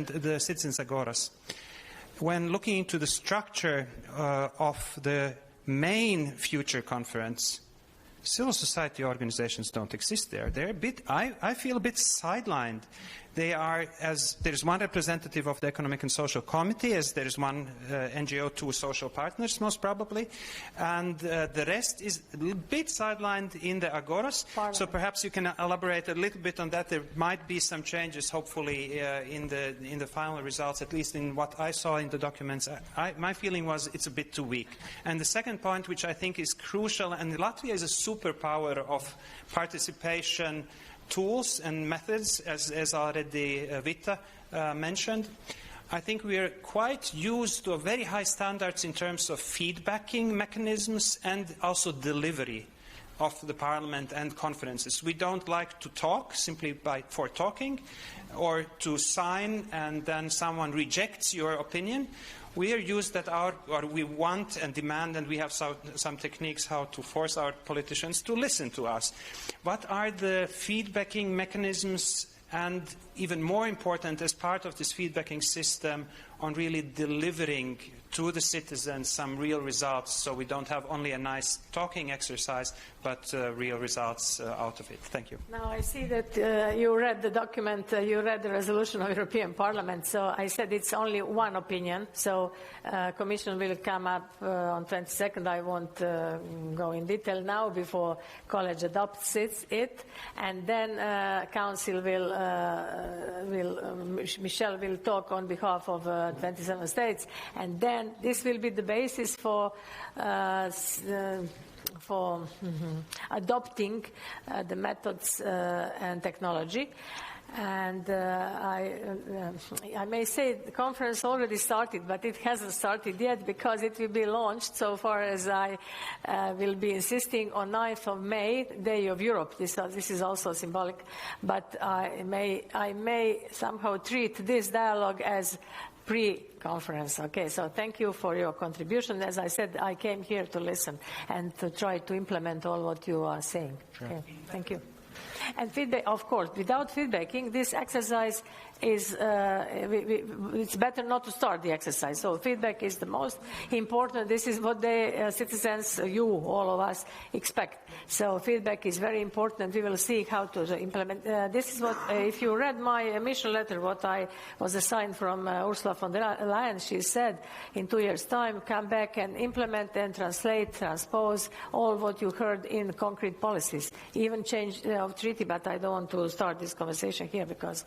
the citizens' agoras. When looking into the structure of the main future conference, civil society organizations don't exist there. They're a bit, I feel a bit sidelined. They are, as there's one representative of the Economic and Social Committee, as there is one NGO, 2 social partners, most probably, and the rest is a little bit sidelined in the agoras. So perhaps you can elaborate a little bit on that. There might be some changes, hopefully, in the final results, at least in what I saw in the documents. My feeling was it's a bit too weak. And the second point, which I think is crucial, and Latvia is a superpower of participation tools and methods, as already Vita mentioned. I think we are quite used to very high standards in terms of feedbacking mechanisms and also delivery of the Parliament and conferences. We don't like to talk simply for talking, or to sign and then someone rejects your opinion. We are used that we want and demand, and we have some techniques how to force our politicians to listen to us. What are the feedbacking mechanisms, and even more important, as part of this feedbacking system, on really delivering to the citizens some real results, so we don't have only a nice talking exercise, but real results out of it. Thank you. Now I see that you read the document, you read the resolution of European Parliament, so I said it's only one opinion, so Commission will come up on 22nd. I won't go in detail now before College adopts it, and then Council Michel will talk on behalf of 27 states, and then this will be the basis for adopting the methods and technology. And I may say the conference already started, but it hasn't started yet because it will be launched, so far as I will be insisting, on 9th of May, Day of Europe. This is also symbolic, but I may somehow treat this dialogue as pre-conference. Okay, so thank you for your contribution. As I said, I came here to listen and to try to implement all what you are saying. Sure. Okay, thank you. And feedback, of course, without feedbacking, this exercise it's better not to start the exercise. So feedback is the most important. This is what the citizens, you, all of us, expect. So feedback is very important. We will see how to implement. This is what, if you read my mission letter, what I was assigned from Ursula von der Leyen, she said, in 2 years' time, come back and implement and translate, transpose all what you heard in concrete policies, even change of treaty, but I don't want to start this conversation here because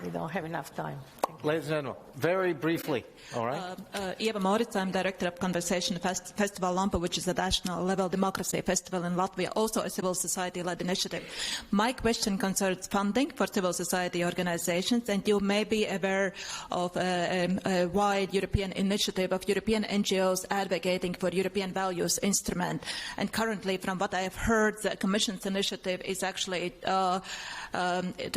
we don't have enough time. Ladies and gentlemen, very briefly, all right? Eva Moritz, I'm director of Conversation Festival Lampa, which is a national level democracy festival in Latvia, also a civil society-led initiative. My question concerns funding for civil society organizations, and you may be aware of a wide European initiative of European NGOs advocating for European values instrument. And currently, from what I have heard, the Commission's initiative is actually to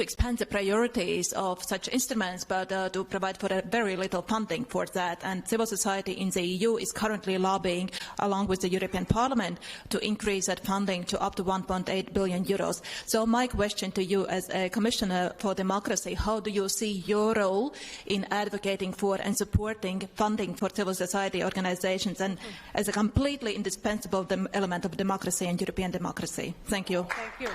expand the priorities of such instruments, but to provide for a very little funding for that. And civil society in the EU is currently lobbying, along with the European Parliament, to increase that funding to up to 1.8 billion euros. So my question to you as a Commissioner for Democracy, how do you see your role in advocating for and supporting funding for civil society organizations and as a completely indispensable element of democracy and European democracy? Thank you. Thank you.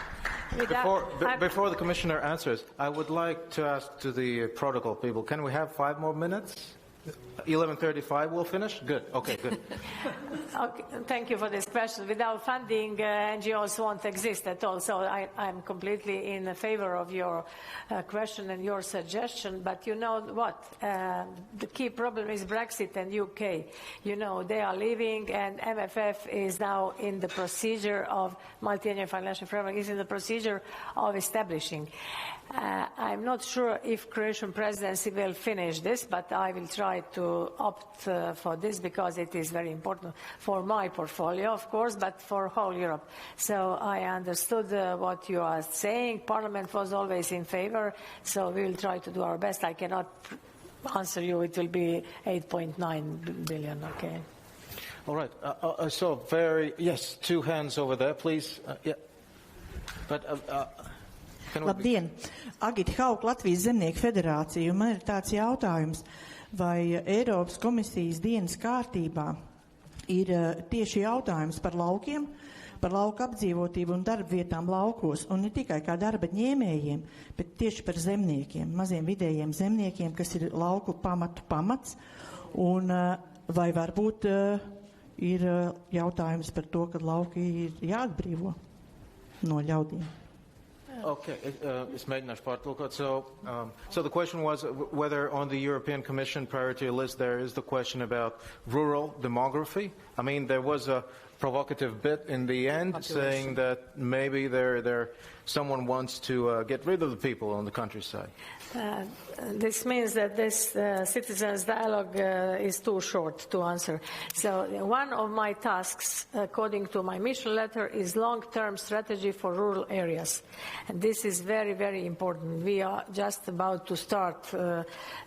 Before the Commissioner answers, I would like to ask to the protocol people, can we have 5 more minutes? 11:35 we'll finish? Good. Okay, good. Okay, thank you for this question. Without funding, NGOs won't exist at all. So I'm completely in favor of your question and your suggestion. But you know what? The key problem is Brexit and UK. You know, they are leaving, and MFF is now in the procedure of multi-annual financial framework, is in the procedure of establishing. I'm not sure if Croatian presidency will finish this, but I will try to opt for this because it is very important for my portfolio, of course, but for whole Europe. So I understood what you are saying. Parliament was always in favor, so we will try to do our best. I cannot answer you. It will be 8.9 billion, okay? All right. Yes, 2 hands over there, please. Yeah. But... Labdien! Agita Hauk, Latvijas Zemnieku federācija. Man ir tāds jautājums, vai Eiropas komisijas dienas kārtībā ir tieši jautājums par laukiem, par lauku apdzīvotību un darba vietām laukos, un ne tikai kā darba ņēmējiem, bet tieši par zemniekiem, maziem vidējiem zemniekiem, kas ir lauku pamats, un vai varbūt ir jautājums par to, ka lauki ir jāatbrīvo no ļaudīm. Okay, so the question was whether on the European Commission priority list there is the question about rural demography. I mean, there was a provocative bit in the end saying that maybe someone wants to get rid of the people on the countryside. This means that this citizens' dialogue is too short to answer. So one of my tasks, according to my mission letter, is long-term strategy for rural areas. And this is very, very important. We are just about to start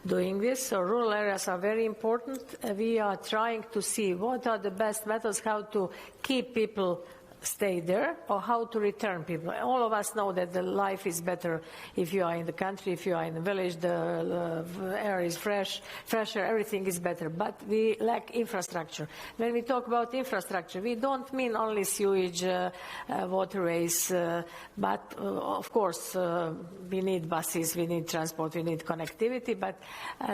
doing this. So rural areas are very important. We are trying to see what are the best methods, how to keep people stay there or how to return people. All of us know that the life is better if you are in the country, if you are in the village, the air is fresher, everything is better. But we lack infrastructure. When we talk about infrastructure, we don't mean only sewage, waterways, but of course we need buses, we need transport, we need connectivity, but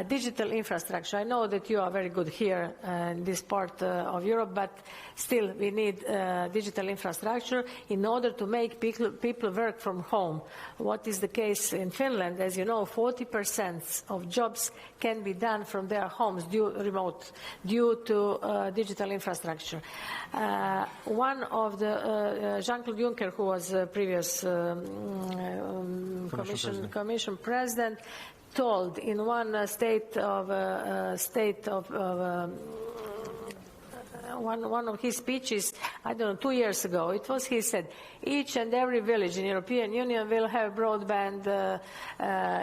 digital infrastructure. I know that you are very good here in this part of Europe, but still we need digital infrastructure in order to make people work from home. What is the case in Finland? As you know, 40% of jobs can be done from their homes due to digital infrastructure. One of the Jean-Claude Juncker, who was previous Commission President, told in one state of one of his speeches, I don't know, 2 years ago, he said, each and every village in the European Union will have broadband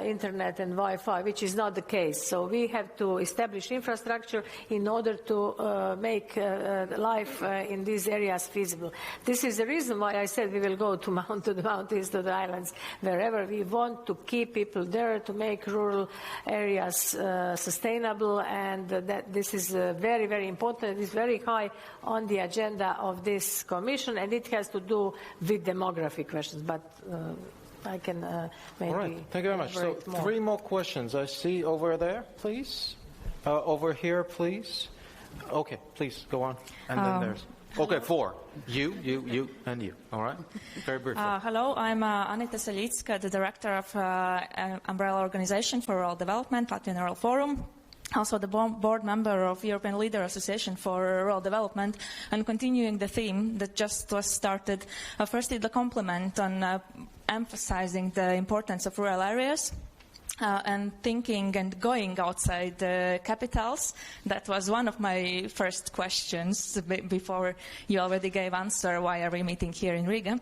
internet and Wi-Fi, which is not the case. So we have to establish infrastructure in order to make life in these areas feasible. This is the reason why I said we will go to the mountains, to the islands, wherever we want to keep people there, to make rural areas sustainable, and that this is very, very important. It is very high on the agenda of this commission, and it has to do with demography questions, but I can maybe... All right, thank you very much. So 3 more questions. I see over there, please. Over here, please. Okay, please, go on. And then there's... Okay, 4. You, and you. All right? Very briefly. Hello, I'm Anita Saļicka, the director of Umbrella Organization for Rural Development, Latvian Rural Forum. Also the board member of European Leader Association for Rural Development, and continuing the theme that just was started. Firstly, the compliment on emphasizing the importance of rural areas. And thinking and going outside the capitals. That was one of my first questions before you already gave answer, why are we meeting here in Riga?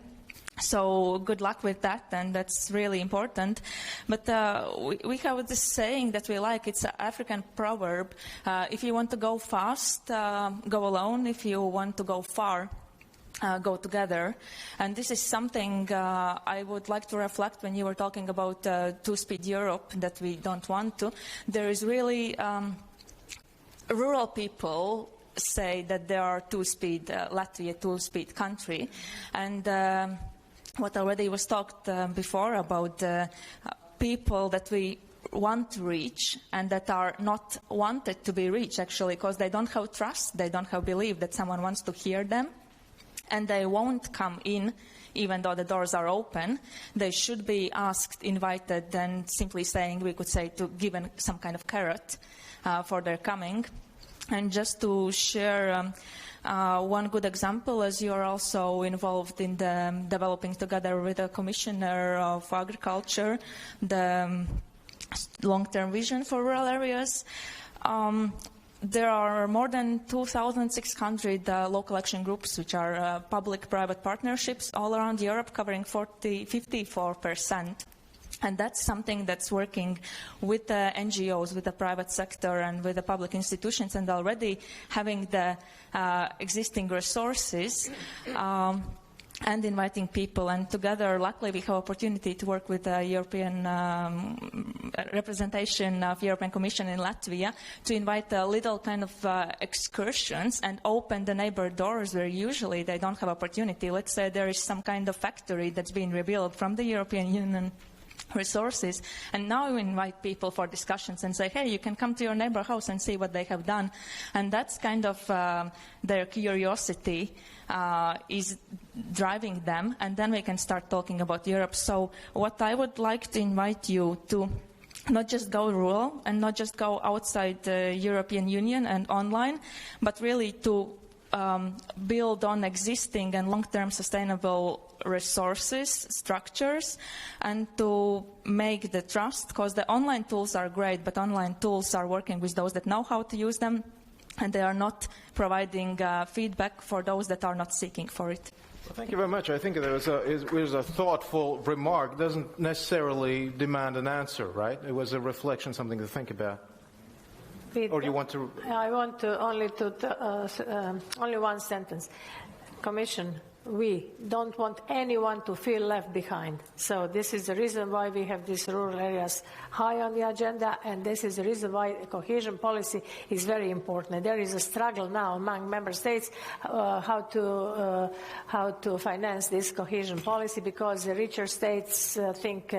So good luck with that, and that's really important. But we have this saying that we like. It's an African proverb. If you want to go fast, go alone. If you want to go far, go together. And this is something I would like to reflect when you were talking about two-speed Europe, that we don't want to. There is really rural people say that there are two-speed Latvia, two-speed country. And what already was talked before about people that we want to reach and that are not wanted to be reached, actually, because they don't have trust, they don't have belief that someone wants to hear them. And they won't come in, even though the doors are open. They should be asked, invited, and simply saying, we could say, to given some kind of carrot for their coming. And just to share one good example, as you are also involved in the developing together with the Commissioner of Agriculture, the long-term vision for rural areas. There are more than 2,600 local action groups, which are public-private partnerships all around Europe, covering 54%. And that's something that's working with the NGOs, with the private sector, and with the public institutions, and already having the existing resources and inviting people. And together, luckily, we have opportunity to work with the European representation of European Commission in Latvia to invite a little kind of excursions and open the neighbor doors where usually they don't have opportunity. Let's say there is some kind of factory that's been rebuilt from the European Union resources, and now you invite people for discussions and say, hey, you can come to your neighbor house and see what they have done. And that's kind of their curiosity is driving them, and then we can start talking about Europe. So what I would like to invite you to not just go rural and not just go outside the European Union and online, but really to build on existing and long-term sustainable resources, structures, and to make the trust, because the online tools are great, but online tools are working with those that know how to use them, and they are not providing feedback for those that are not seeking for it. Well, thank you very much. I think there was a thoughtful remark. It doesn't necessarily demand an answer, right? It was a reflection, something to think about. Or do you want to? I want to only one sentence. Commission, we don't want anyone to feel left behind. So this is the reason why we have these rural areas high on the agenda, and this is the reason why cohesion policy is very important. And there is a struggle now among member states how to finance this cohesion policy, because the richer states think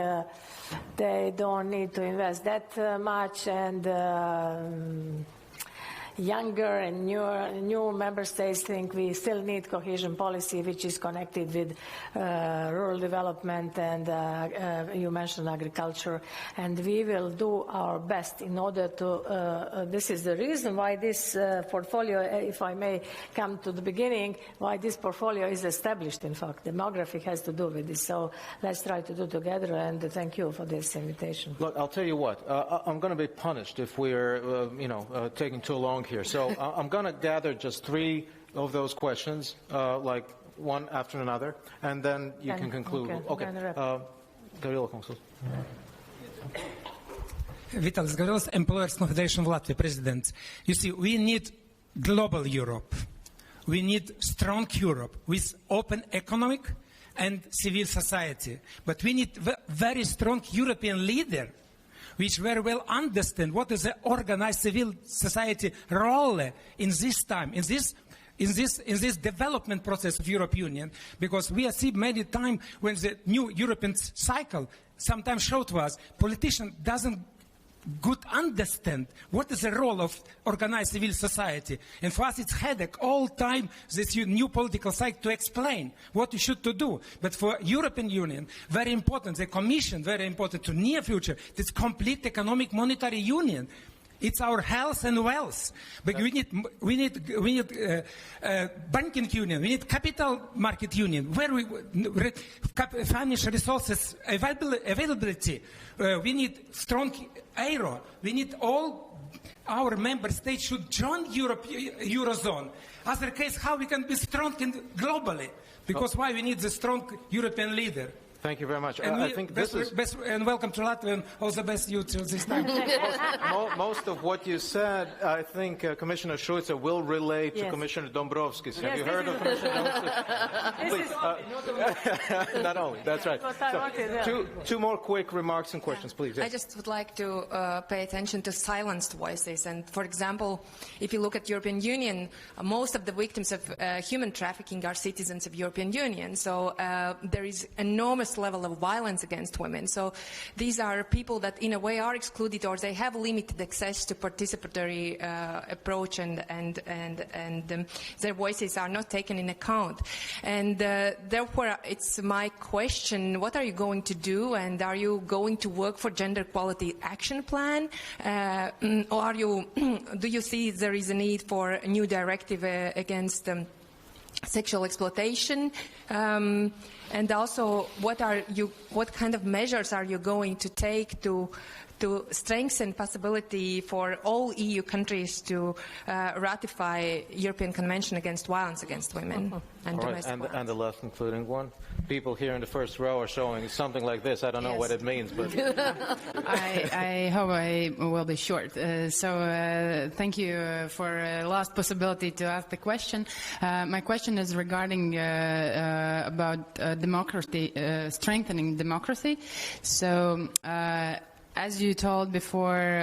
they don't need to invest that much, and younger and new member states think we still need cohesion policy, which is connected with rural development, and you mentioned agriculture, and we will do our best in order to, this is the reason why this portfolio, if I may come to the beginning, why this portfolio is established. In fact, demography has to do with this, so let's try to do together, and thank you for this invitation. Look, I'll tell you what, I'm going to be punished if we're taking too long here. So I'm going to gather just 3 of those questions, like one after another, and then you can conclude. Okay. Garila kungs. Vitalis Garilis, Employers Confederation of Latvia President. You see, we need global Europe. We need strong Europe with open economic and civil society. But we need very strong European leader which very well understand what is the organized civil society role in this time, in this development process of European Union, because we have seen many times when the new European cycle sometimes showed to us, politician doesn't good understand what is the role of organized civil society. And for us it's headache all time, this new political cycle to explain what you should to do. But for European Union, very important, the Commission, very important to near future, this complete economic monetary union. It's our health and wealth. But we need banking union. We need capital market union. Where financial resources availability. We need strong euro. We need all our member states should join Eurozone. Other case, how we can be strong globally? Because why we need the strong European leader? Thank you very much. And I think this is and welcome to Latvia, and all the best you till this time. most of what you said, I think Commissioner Šuica will relate to Commissioner Dombrovskis. Have you heard of Commissioner Dombrovskis? Please. Not only. That's right. So, two more quick remarks and questions, please. Yes. I just would like to pay attention to silenced voices. And for example, if you look at European Union, most of the victims of human trafficking are citizens of European Union. So there is enormous level of violence against women. So these are people that in a way are excluded, or they have limited access to participatory approach, and their voices are not taken in account. And therefore it's my question, what are you going to do, and are you going to work for gender equality action plan, or are you do you see there is a need for a new directive against sexual exploitation? And also, what kind of measures are you going to take to strengthen possibility for all EU countries to ratify European Convention against Violence Against Women and domestic violence? And the last concluding one. People here in the first row are showing something like this. I don't know what it means, but I hope I will be short. Thank you for last possibility to ask the question. My question is regarding about democracy, strengthening democracy. So. As you told before,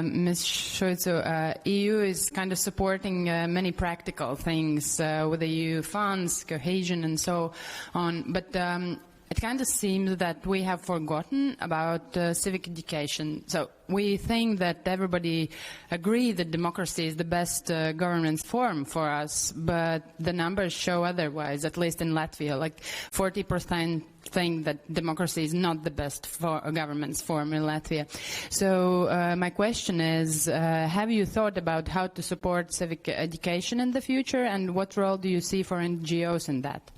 Ms. Šuica, EU is kind of supporting many practical things with the EU funds, cohesion, and so on. But it kind of seems that we have forgotten about civic education. So we think that everybody agrees that democracy is the best governance form for us, but the numbers show otherwise, at least in Latvia. Like 40% think that democracy is not the best governance form in Latvia. So my question is, have you thought about how to support civic education in the future, and what role do you see for NGOs in that?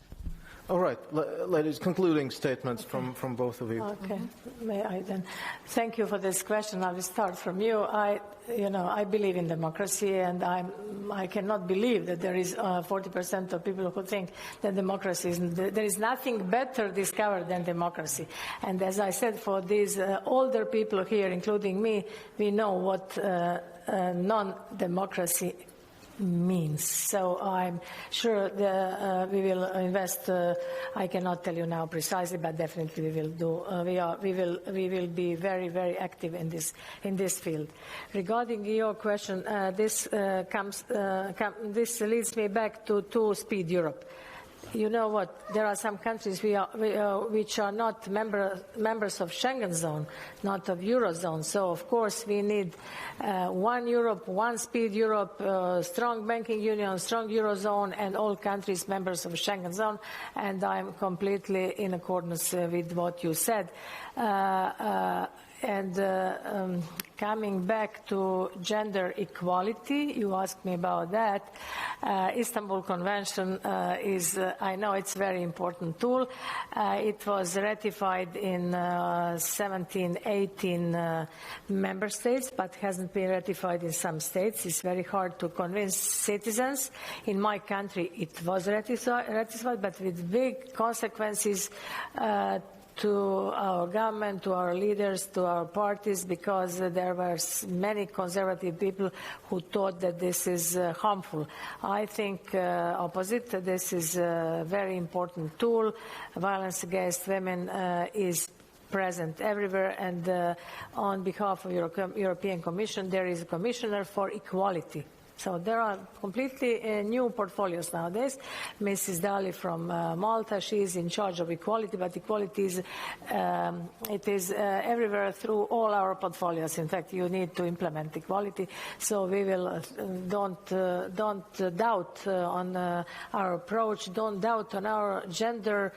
All right, ladies, concluding statements from both of you. Okay, may I then? Thank you for this question. I will start from you. I believe in democracy, and I cannot believe that there is 40% of people who think that democracy is. There is nothing better discovered than democracy. And as I said, for these older people here, including me, we know what non-democracy means. So I'm sure we will invest. I cannot tell you now precisely, but definitely we will do. We will be very, very active in this field. Regarding your question, this leads me back to two-speed Europe. You know what? There are some countries which are not members of Schengen zone, not of Eurozone. So, of course, we need one Europe, one-speed Europe, strong banking union, strong Eurozone, and all countries members of Schengen zone. And I'm completely in accordance with what you said. And coming back to gender equality, you asked me about that. Istanbul Convention is, I know it's a very important tool. It was ratified in 17, 18 member states, but hasn't been ratified in some states. It's very hard to convince citizens. In my country, it was ratified, but with big consequences to our government, to our leaders, to our parties, because there were many conservative people who thought that this is harmful. I think opposite. This is a very important tool. Violence against women is present everywhere, and on behalf of European Commission, there is a Commissioner for Equality. So there are completely new portfolios nowadays. Mrs. Dali from Malta, she is in charge of equality, but equality is, it is everywhere through all our portfolios. In fact, you need to implement equality. So we will don't doubt on our approach, don't doubt on our gender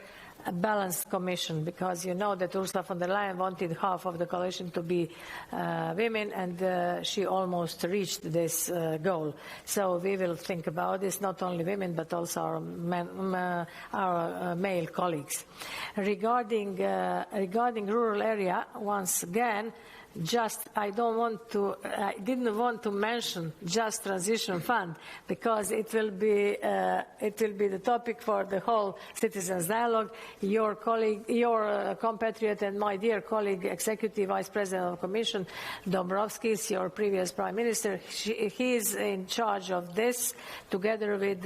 balanced commission, because you know that Ursula von der Leyen wanted half of the coalition to be women, and she almost reached this goal. So we will think about this, not only women but also our male colleagues. Regarding rural area, once again, I didn't want to mention Just Transition Fund, because it will be the topic for the whole citizens' dialogue. Your colleague, your compatriot, and my dear colleague, Executive Vice President of the Commission, Dombrovskis, your previous Prime Minister, he is in charge of this, together with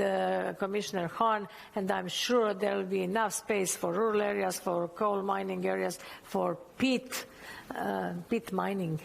Commissioner Hahn, and I'm sure there will be enough space for rural areas, for coal mining areas, for peat mining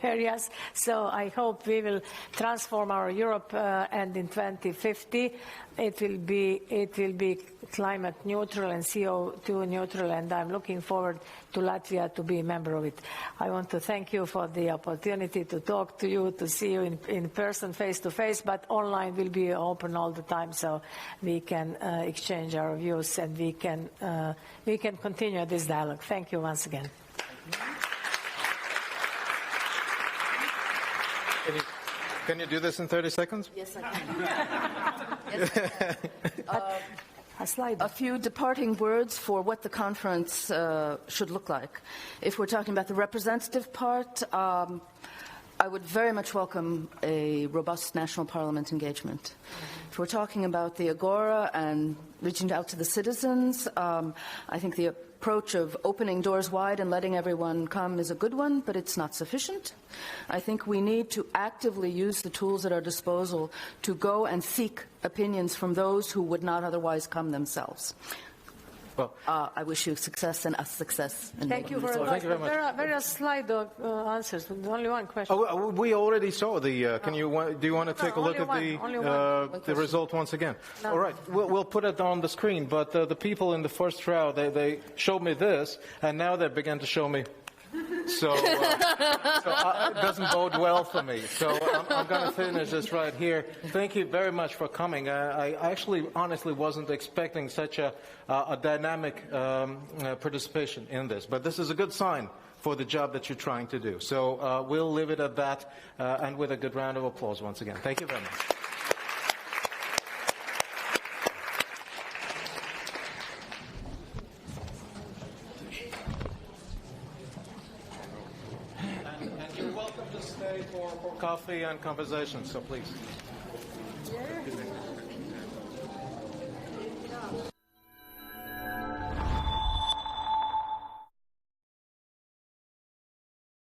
areas. So I hope we will transform our Europe, and in 2050 it will be climate neutral and CO2 neutral, and I'm looking forward to Latvia to be a member of it. I want to thank you for the opportunity to talk to you, to see you in person, face to face, but online will be open all the time, so we can exchange our views, and we can continue this dialogue. Thank you once again. Can you do this in 30 seconds? Yes, I can. A few departing words for what the conference should look like. If we're talking about the representative part, I would very much welcome a robust national parliament engagement. If we're talking about the Agora and reaching out to the citizens, I think the approach of opening doors wide and letting everyone come is a good one, but it's not sufficient. I think we need to actively use the tools at our disposal to go and seek opinions from those who would not otherwise come themselves. Well, I wish you success and us success. Thank you very much. Thank you very much. There are various slide answers. Only one question. Oh, we already saw the. Do you want to take a look at the result once again? No. All right, we'll put it on the screen. But the people in the first row, they showed me this, and now they began to show me. So it doesn't bode well for me. So I'm going to finish this right here. Thank you very much for coming. I actually, honestly, wasn't expecting such a dynamic participation in this. But this is a good sign for the job that you're trying to do. So we'll leave it at that, and with a good round of applause once again. Thank you very much. Coffee and conversation, so please. Yeah.